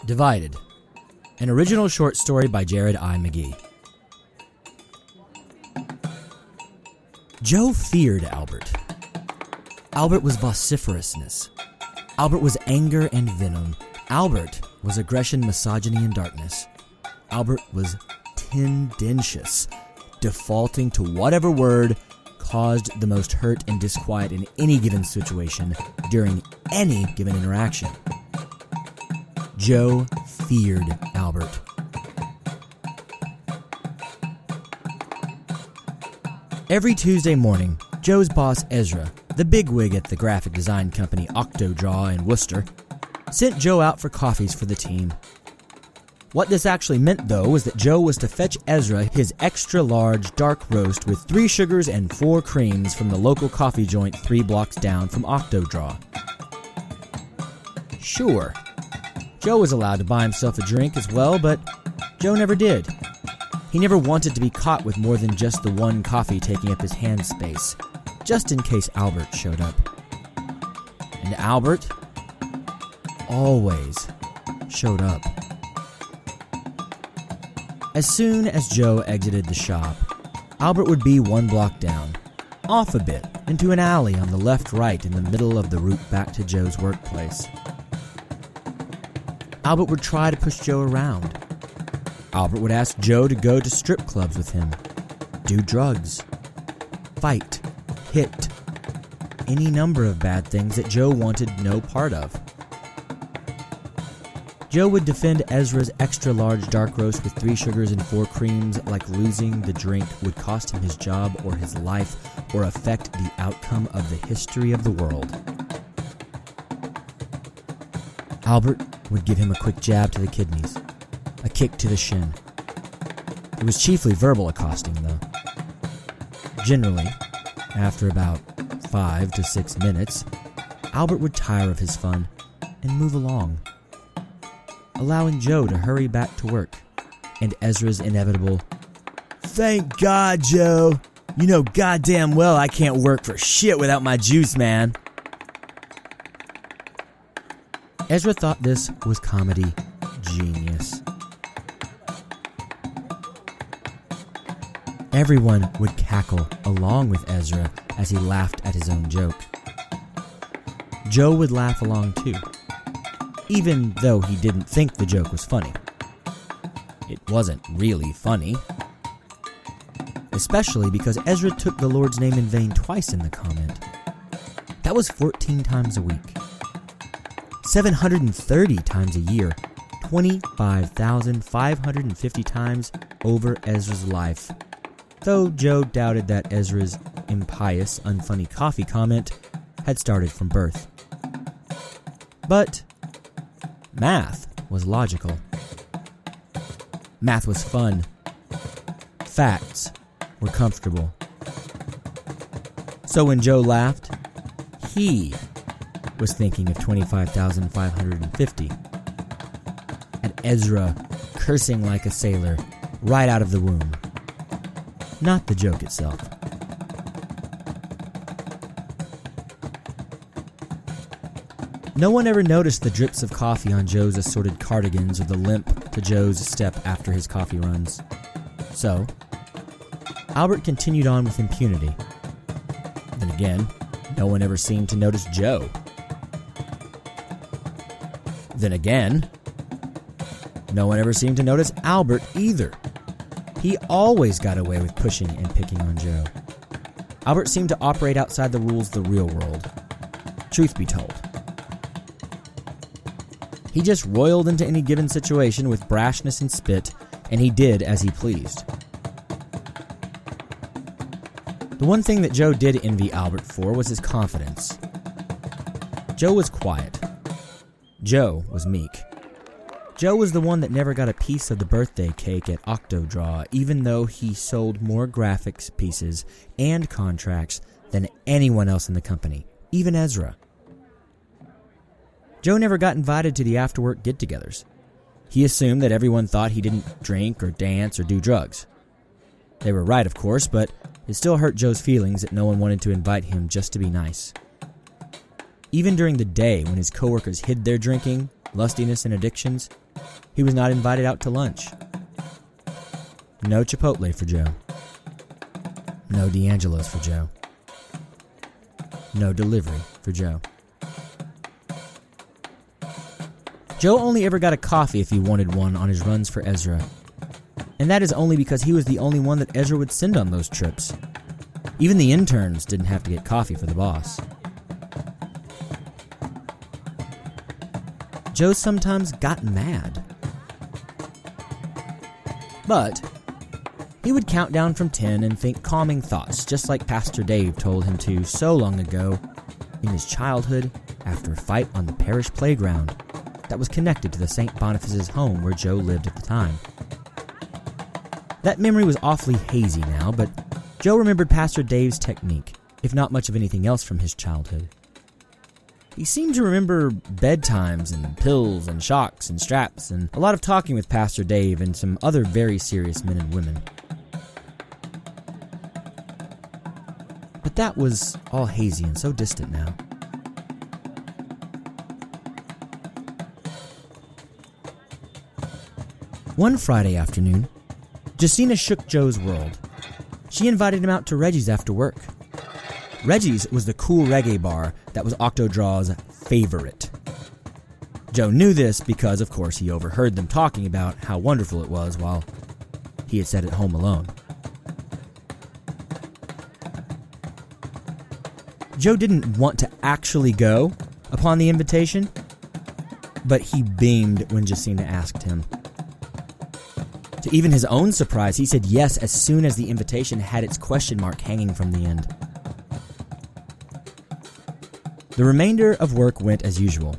Divided, an original short story by Jared I. McGee. Joe feared Albert. Albert was vociferousness. Albert was anger and venom. Albert was aggression, misogyny, and darkness. Albert was tendentious, defaulting to whatever word caused the most hurt and disquiet in any given situation during any given interaction. Joe feared Albert. Every Tuesday morning, Joe's boss Ezra, the bigwig at the graphic design company Octodraw in Worcester, sent Joe out for coffees for the team. What this actually meant, though, was that Joe was to fetch Ezra his extra-large dark roast with 3 sugars and 4 creams from the local coffee joint 3 blocks down from Octodraw. Sure, Joe was allowed to buy himself a drink as well, but Joe never did. He never wanted to be caught with more than just the one coffee taking up his hand space, just in case Albert showed up. And Albert always showed up. As soon as Joe exited the shop, Albert would be 1 block down, off a bit, into an alley on the left-right in the middle of the route back to Joe's workplace. Albert would try to push Joe around. Albert would ask Joe to go to strip clubs with him, do drugs, fight, hit, any number of bad things that Joe wanted no part of. Joe would defend Ezra's extra-large dark roast with 3 sugars and 4 creams like losing the drink would cost him his job or his life or affect the outcome of the history of the world. Albert would give him a quick jab to the kidneys, a kick to the shin. It was chiefly verbal accosting, though. Generally, after about 5 to 6 minutes, Albert would tire of his fun and move along, allowing Joe to hurry back to work, and Ezra's inevitable, "Thank God, Joe. You know goddamn well I can't work for shit without my juice, man." Ezra thought this was comedy genius. Everyone would cackle along with Ezra as he laughed at his own joke. Joe would laugh along too, even though he didn't think the joke was funny. It wasn't really funny, especially because Ezra took the Lord's name in vain twice in the comment. That was 14 times a week. 730 times a year, 25,550 times over Ezra's life. Though Joe doubted that Ezra's impious, unfunny coffee comment had started from birth. But math was logical. Math was fun. Facts were comfortable. So when Joe laughed, he was thinking of 25,550. And Ezra cursing like a sailor right out of the womb. Not the joke itself. No one ever noticed the drips of coffee on Joe's assorted cardigans or the limp to Joe's step after his coffee runs. So, Albert continued on with impunity. Then again, no one ever seemed to notice Joe. Then again, no one ever seemed to notice Albert either. He always got away with pushing and picking on Joe. Albert seemed to operate outside the rules of the real world. Truth be told, he just roiled into any given situation with brashness and spit, and he did as he pleased. The one thing that Joe did envy Albert for was his confidence. Joe was quiet. Joe was meek. Joe was the one that never got a piece of the birthday cake at Octodraw, even though he sold more graphics pieces and contracts than anyone else in the company, even Ezra. Joe never got invited to the after-work get-togethers. He assumed that everyone thought he didn't drink or dance or do drugs. They were right, of course, but it still hurt Joe's feelings that no one wanted to invite him just to be nice. Even during the day when his coworkers hid their drinking, lustiness, and addictions, he was not invited out to lunch. No Chipotle for Joe. No D'Angelo's for Joe. No delivery for Joe. Joe only ever got a coffee if he wanted one on his runs for Ezra. And that is only because he was the only one that Ezra would send on those trips. Even the interns didn't have to get coffee for the boss. Joe sometimes got mad. But he would count down from 10 and think calming thoughts, just like Pastor Dave told him to so long ago in his childhood after a fight on the parish playground that was connected to the St. Boniface's home where Joe lived at the time. That memory was awfully hazy now, but Joe remembered Pastor Dave's technique, if not much of anything else from his childhood. He seemed to remember bedtimes and pills and shocks and straps and a lot of talking with Pastor Dave and some other very serious men and women. But that was all hazy and so distant now. One Friday afternoon, Jacina shook Joe's world. She invited him out to Reggie's after work. Reggie's was the cool reggae bar that was Octodraw's favorite. Joe knew this because, of course, he overheard them talking about how wonderful it was while he had sat at home alone. Joe didn't want to actually go upon the invitation, but he beamed when Jacina asked him. To even his own surprise, he said yes as soon as the invitation had its question mark hanging from the end. The remainder of work went as usual.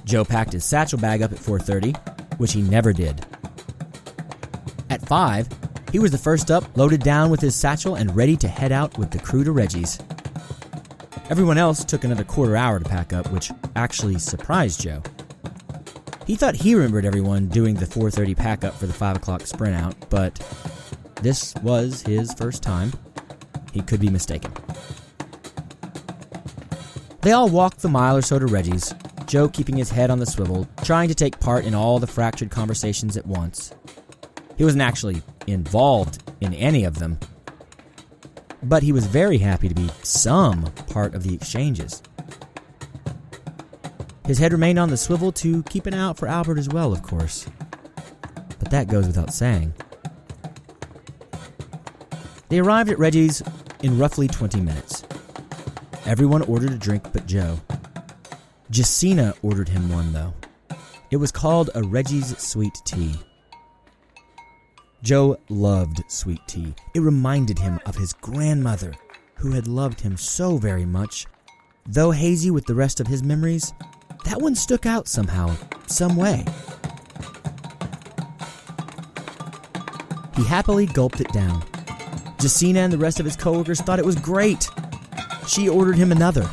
Joe packed his satchel bag up at 4:30, which he never did. At 5, he was the first up, loaded down with his satchel and ready to head out with the crew to Reggie's. Everyone else took another quarter hour to pack up, which actually surprised Joe. He thought he remembered everyone doing the 4:30 pack up for the 5 o'clock sprint out, but this was his first time. He could be mistaken. They all walked the mile or so to Reggie's, Joe keeping his head on the swivel, trying to take part in all the fractured conversations at once. He wasn't actually involved in any of them, but he was very happy to be some part of the exchanges. His head remained on the swivel to keep an eye out for Albert as well, of course. But that goes without saying. They arrived at Reggie's in roughly 20 minutes. Everyone ordered a drink but Joe. Jacina ordered him one, though. It was called a Reggie's Sweet Tea. Joe loved sweet tea. It reminded him of his grandmother, who had loved him so very much. Though hazy with the rest of his memories, that one stuck out somehow, some way. He happily gulped it down. Jacina and the rest of his coworkers thought it was great. She ordered him another.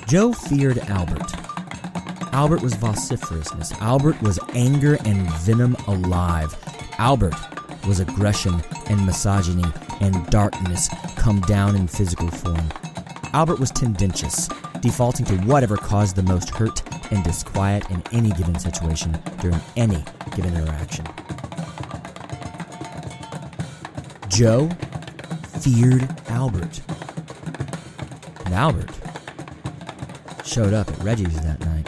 Joe feared Albert. Albert was vociferousness. Albert was anger and venom alive. Albert was aggression and misogyny and darkness come down in physical form. Albert was tendentious, defaulting to whatever caused the most hurt and disquiet in any given situation during any given interaction. Joe feared Albert. And Albert showed up at Reggie's that night.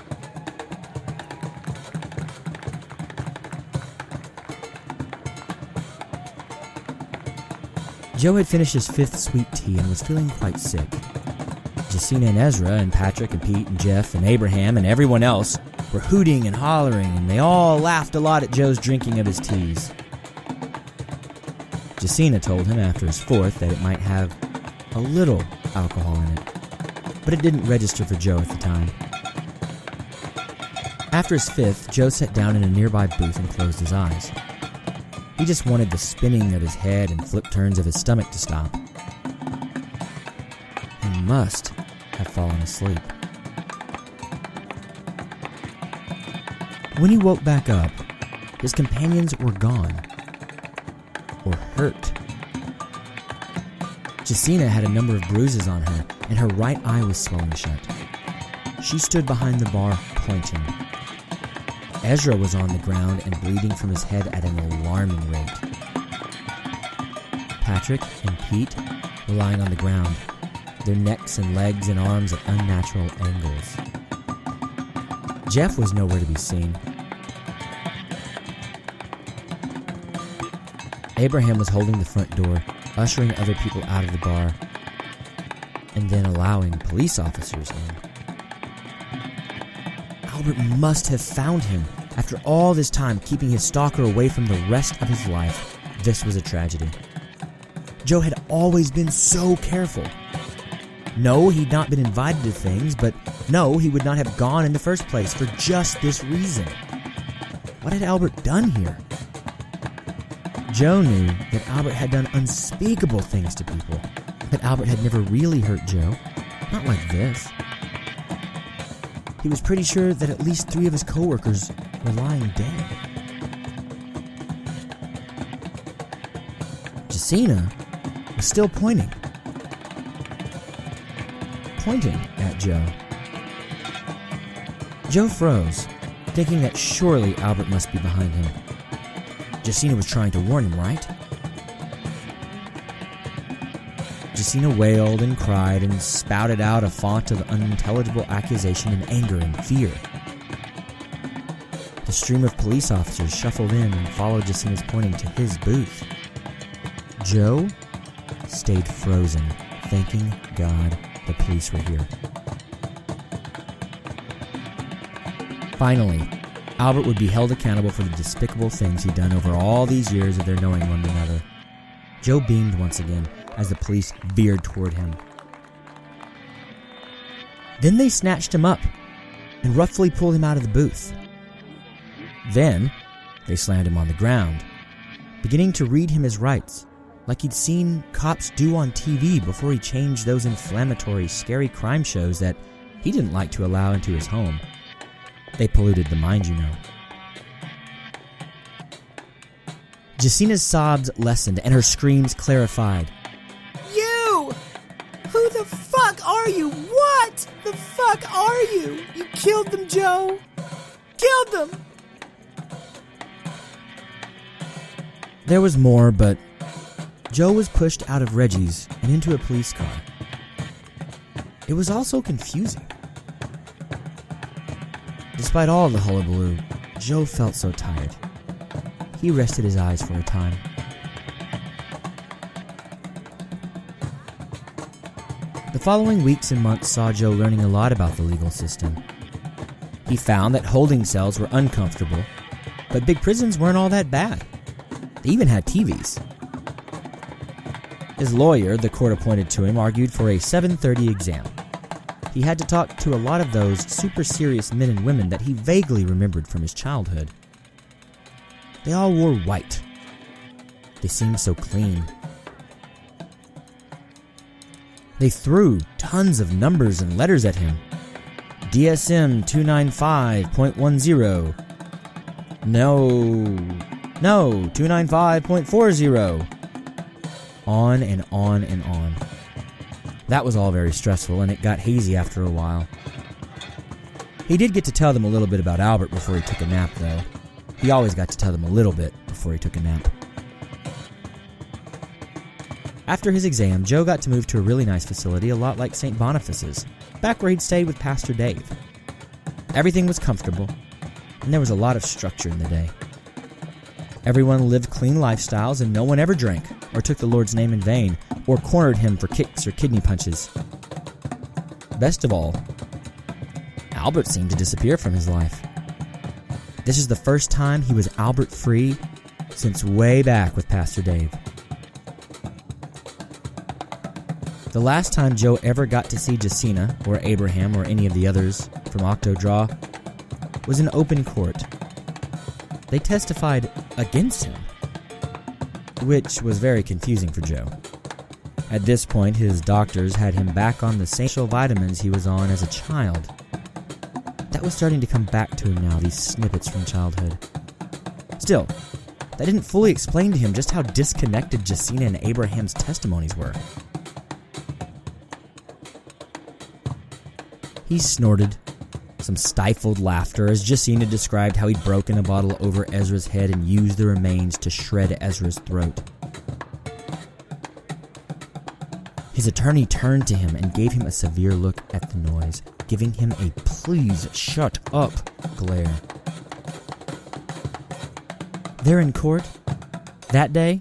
Joe had finished his 5th sweet tea and was feeling quite sick. Jacina and Ezra and Patrick and Pete and Jeff and Abraham and everyone else were hooting and hollering, and they all laughed a lot at Joe's drinking of his teas. Jacina told him after his 4th that it might have a little alcohol in it, but it didn't register for Joe at the time. After his 5th, Joe sat down in a nearby booth and closed his eyes. He just wanted the spinning of his head and flip turns of his stomach to stop. He must have fallen asleep. When he woke back up, his companions were gone. Or hurt. Jacina had a number of bruises on her, and her right eye was swelling shut. She stood behind the bar, pointing. Ezra was on the ground and bleeding from his head at an alarming rate. Patrick and Pete were lying on the ground, their necks and legs and arms at unnatural angles. Jeff was nowhere to be seen. Abraham was holding the front door, ushering other people out of the bar, and then allowing police officers in. Albert must have found him. After all this time keeping his stalker away from the rest of his life, this was a tragedy. Joe had always been so careful. No, he'd not been invited to things, but no, he would not have gone in the first place for just this reason. What had Albert done here? Joe knew that Albert had done unspeakable things to people, but Albert had never really hurt Joe. Not like this. He was pretty sure that at least 3 of his coworkers were lying dead. Jacina was still pointing at Joe. Joe froze, thinking that surely Albert must be behind him. Jacina was trying to warn him, right? Jacina wailed and cried and spouted out a font of unintelligible accusation and anger and fear. The stream of police officers shuffled in and followed Jacina's pointing to his booth. Joe stayed frozen, thanking God the police were here. Finally, Albert would be held accountable for the despicable things he'd done over all these years of their knowing one another. Joe beamed once again as the police veered toward him. Then they snatched him up and roughly pulled him out of the booth. Then they slammed him on the ground, beginning to read him his rights, like he'd seen cops do on TV before he changed those inflammatory, scary crime shows that he didn't like to allow into his home. They polluted the mind, you know. Jacina's sobs lessened and her screams clarified. You! Who the fuck are you? What the fuck are you? You killed them, Joe! Killed them! There was more, but Joe was pushed out of Reggie's and into a police car. It was also confusing. Despite all the hullabaloo, Joe felt so tired. He rested his eyes for a time. The following weeks and months saw Joe learning a lot about the legal system. He found that holding cells were uncomfortable, but big prisons weren't all that bad. They even had TVs. His lawyer, the court appointed to him, argued for a 7:30 exam. He had to talk to a lot of those super serious men and women that he vaguely remembered from his childhood. They all wore white. They seemed so clean. They threw tons of numbers and letters at him. DSM 295.10. No, 295.40. On and on and on. That was all very stressful, and it got hazy after a while. He did get to tell them a little bit about Albert before he took a nap, though. He always got to tell them a little bit before he took a nap. After his exam, Joe got to move to a really nice facility, a lot like St. Boniface's, back where he'd stayed with Pastor Dave. Everything was comfortable, and there was a lot of structure in the day. Everyone lived clean lifestyles, and no one ever drank or took the Lord's name in vain or cornered him for kicks or kidney punches. Best of all, Albert seemed to disappear from his life. This is the first time he was Albert-free since way back with Pastor Dave. The last time Joe ever got to see Jacina or Abraham or any of the others from Octodraw was in open court. They testified against him, which was very confusing for Joe. At this point, his doctors had him back on the essential vitamins he was on as a child. That was starting to come back to him now, these snippets from childhood. Still, that didn't fully explain to him just how disconnected Jacina and Abraham's testimonies were. He snorted some stifled laughter as Jacina described how he'd broken a bottle over Ezra's head and used the remains to shred Ezra's throat. His attorney turned to him and gave him a severe look at the noise, giving him a "please shut up" glare. There in court, that day,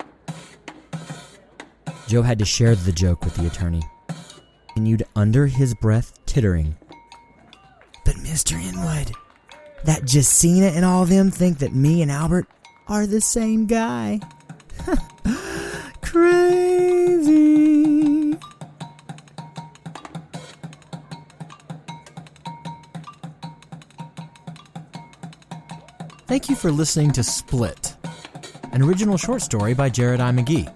Joe had to share the joke with the attorney. He continued under his breath, tittering. "But Mr. Inwood, that Jacina and all them think that me and Albert are the same guy. Crazy." Thank you for listening to Split, an original short story by Jared I. McGee.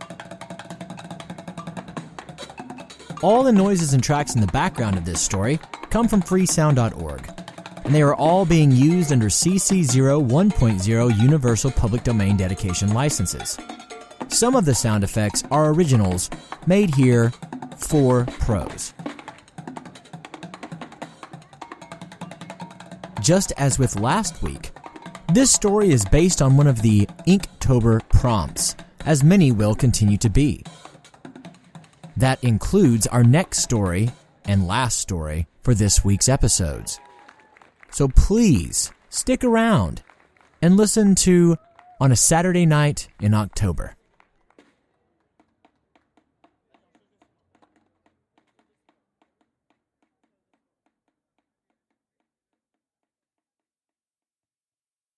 All the noises and tracks in the background of this story come from freesound.org, and they are all being used under CC 0.1.0 Universal Public Domain Dedication licenses. Some of the sound effects are originals made here for pros. Just as with last week, this story is based on one of the Inktober prompts, as many will continue to be. That includes our next story and last story for this week's episodes. So please stick around and listen to On a Saturday Night in October.